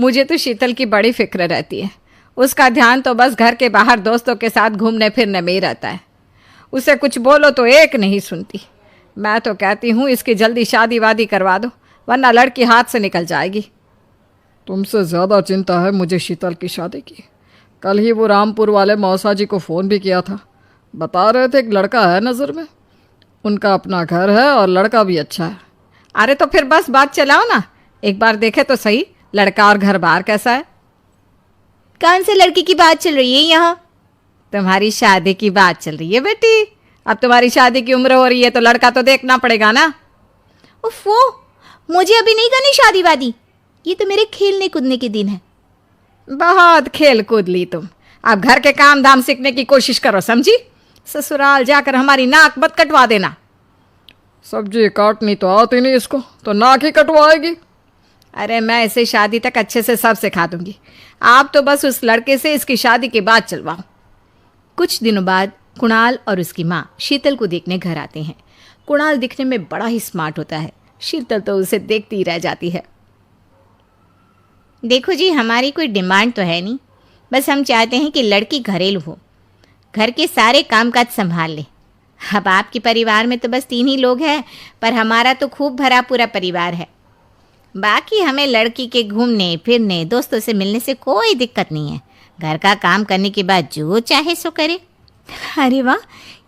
मुझे तो शीतल की बड़ी फिक्र रहती है। उसका ध्यान तो बस घर के बाहर दोस्तों के साथ घूमने फिरने में ही रहता है। उसे कुछ बोलो तो एक नहीं सुनती। मैं तो कहती हूँ इसकी जल्दी शादी वादी करवा दो, वरना लड़की हाथ से निकल जाएगी। तुमसे ज़्यादा चिंता है मुझे शीतल की शादी की। कल ही वो रामपुर वाले मौसा जी को फ़ोन भी किया था। बता रहे थे एक लड़का है नज़र में। उनका अपना घर है और लड़का भी अच्छा है। अरे तो फिर बस बात चलाओ ना, एक बार देखे तो सही लड़का और घर बार कैसा है। कौन से लड़की की बात चल रही है यहाँ? तुम्हारी शादी की बात चल रही है बेटी। अब तुम्हारी शादी की उम्र हो रही है तो लड़का तो देखना पड़ेगा ना। उफ़ो, मुझे अभी नहीं करनी शादी वादी। ये तो मेरे खेलने कूदने के दिन है। बहुत खेल कूद ली तुम, अब घर के काम धाम सीखने की कोशिश करो, समझी? ससुराल जाकर हमारी नाक मत कटवा देना। सब्जी काटनी तो आती नहीं इसको, तो नाक ही कटवाएगी। अरे मैं इसे शादी तक अच्छे से सब सिखा दूंगी। आप तो बस उस लड़के से इसकी शादी के बाद चलवाओ। कुछ दिनों बाद कुणाल और उसकी माँ शीतल को देखने घर आते हैं। कुणाल दिखने में बड़ा ही स्मार्ट होता है। शीतल तो उसे देखती ही रह जाती है। देखो जी, हमारी कोई डिमांड तो है नहीं, बस हम चाहते हैं कि लड़की घरेलू हो, घर के सारे कामकाज संभाल ले। अब आपके परिवार में तो बस 3 ही लोग हैं, पर हमारा तो खूब भरा पूरा परिवार है। बाकी हमें लड़की के घूमने फिरने दोस्तों से मिलने से कोई दिक्कत नहीं है। घर का काम करने के बाद जो चाहे सो करे। अरे वाह,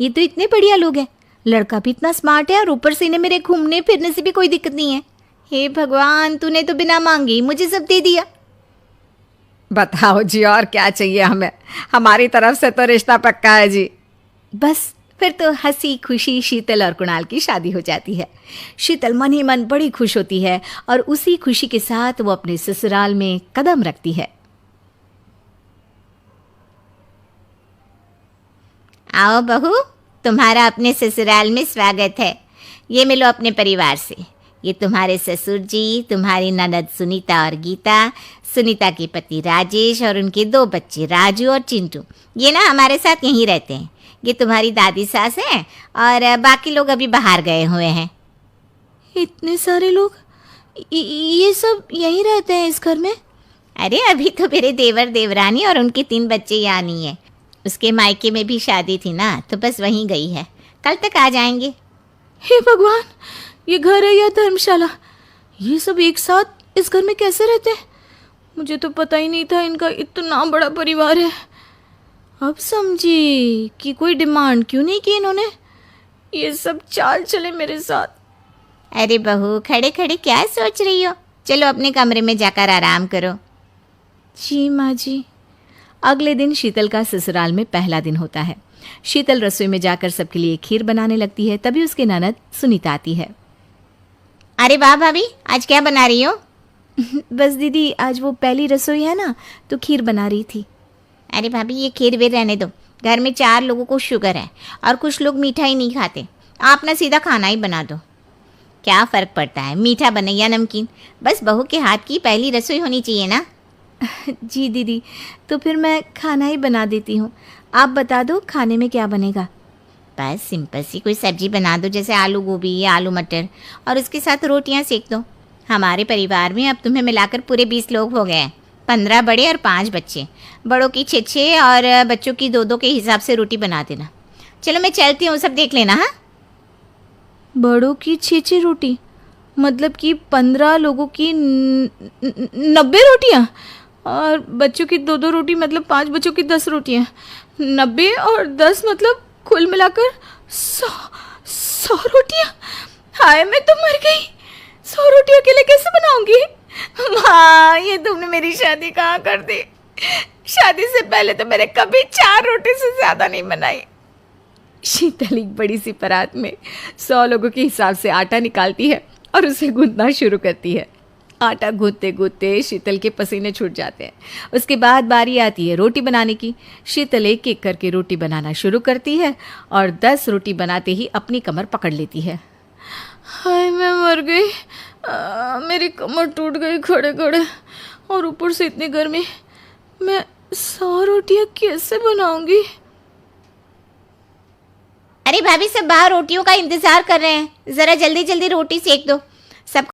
ये तो इतने बढ़िया लोग हैं। लड़का भी इतना स्मार्ट है और ऊपर से इन्हें मेरे घूमने फिरने से भी कोई दिक्कत नहीं है। हे भगवान, तूने तो बिना मांगे ही मुझे सब दे दिया। बताओ जी, और क्या चाहिए हमें? हमारी तरफ से तो रिश्ता पक्का है जी। बस फिर तो हंसी खुशी शीतल और कुणाल की शादी हो जाती है। शीतल मन ही मन बड़ी खुश होती है और उसी खुशी के साथ वो अपने ससुराल में कदम रखती है। आओ बहू, तुम्हारा अपने ससुराल में स्वागत है। ये मिलो अपने परिवार से। ये तुम्हारे ससुर जी, तुम्हारी ननद सुनीता और गीता, सुनीता के पति राजेश और उनके 2 बच्चे राजू और चिंटू। ये ना हमारे साथ यहीं रहते हैं। ये तुम्हारी दादी सास है और बाकी लोग अभी बाहर गए हुए हैं। इतने सारे लोग, ये सब यहीं रहते हैं इस घर में? अरे अभी तो मेरे देवर देवरानी और उनके 3 बच्चे यहाँ नहीं है। उसके मायके में भी शादी थी ना, तो बस वहीं गई है। कल तक आ जाएंगे। हे भगवान, ये घर है या धर्मशाला? ये सब एक साथ इस घर में कैसे रहते हैं? मुझे तो पता ही नहीं था इनका इतना बड़ा परिवार है। अब समझी कि कोई डिमांड क्यों नहीं की इन्होंने। ये सब चाल चले मेरे साथ। अरे बहू, खड़े खड़े क्या सोच रही हो? चलो अपने कमरे में जाकर आराम करो। जी माँ जी। अगले दिन शीतल का ससुराल में पहला दिन होता है। शीतल रसोई में जाकर सबके लिए खीर बनाने लगती है। तभी उसके ननद सुनीता आती है। अरे वाह भाभी, आज क्या बना रही हो? बस दीदी, आज वो पहली रसोई है ना, तो खीर बना रही थी। अरे भाभी, ये खीर वे रहने दो। घर में 4 लोगों को शुगर है और कुछ लोग मीठा ही नहीं खाते। आप ना सीधा खाना ही बना दो। क्या फ़र्क पड़ता है, मीठा बने या नमकीन? बस बहू के हाथ की पहली रसोई होनी चाहिए ना। जी दीदी, तो फिर मैं खाना ही बना देती हूँ। आप बता दो खाने में क्या बनेगा? बस सिंपल सी कोई सब्जी बना दो, जैसे आलू गोभी या आलू मटर, और उसके साथ रोटियाँ सेक दो। हमारे परिवार में अब तुम्हें मिलाकर पूरे 20 लोग हो गए हैं। 15 बड़े और 5 बच्चे। बड़ों की 6 और बच्चों की 2 के हिसाब से रोटी बना देना। चलो मैं चलती हूँ, सब देख लेना। हाँ, बड़ों की 6 रोटी मतलब कि 15 लोगों की 90 रोटियाँ, और बच्चों की 2 रोटी मतलब 5 बच्चों की 10 रोटियाँ। 90 और 10 मतलब कुल मिलाकर 100 रोटियाँ। हाय, मैं तो मर गई। 100 रोटी अकेले कैसे बनाऊंगी? माँ, ये तुमने मेरी शादी कहाँ कर दी? शादी से पहले तो मैंने कभी 4 रोटी से ज़्यादा नहीं बनाई। शीतल एक बड़ी सी परात में 100 लोगों के हिसाब से आटा निकालती है और उसे गूंथना शुरू करती है। आटा गूंथते गूंथते शीतल के पसीने छूट जाते हैं। उसके बाद बारी आती है रोटी बनाने की। शीतल एक एक करके रोटी बनाना शुरू करती है और 10 रोटी बनाते ही अपनी कमर पकड़ लेती है। हाय, मैं मर गई। मेरी कमर टूट गई खड़े खड़े, और ऊपर से इतनी गर्मी। मैं 100 रोटियाँ कैसे बनाऊंगी? अरे भाभी, सब बाहर रोटियों का इंतजार कर रहे हैं। ज़रा जल्दी जल्दी रोटी सेक दो।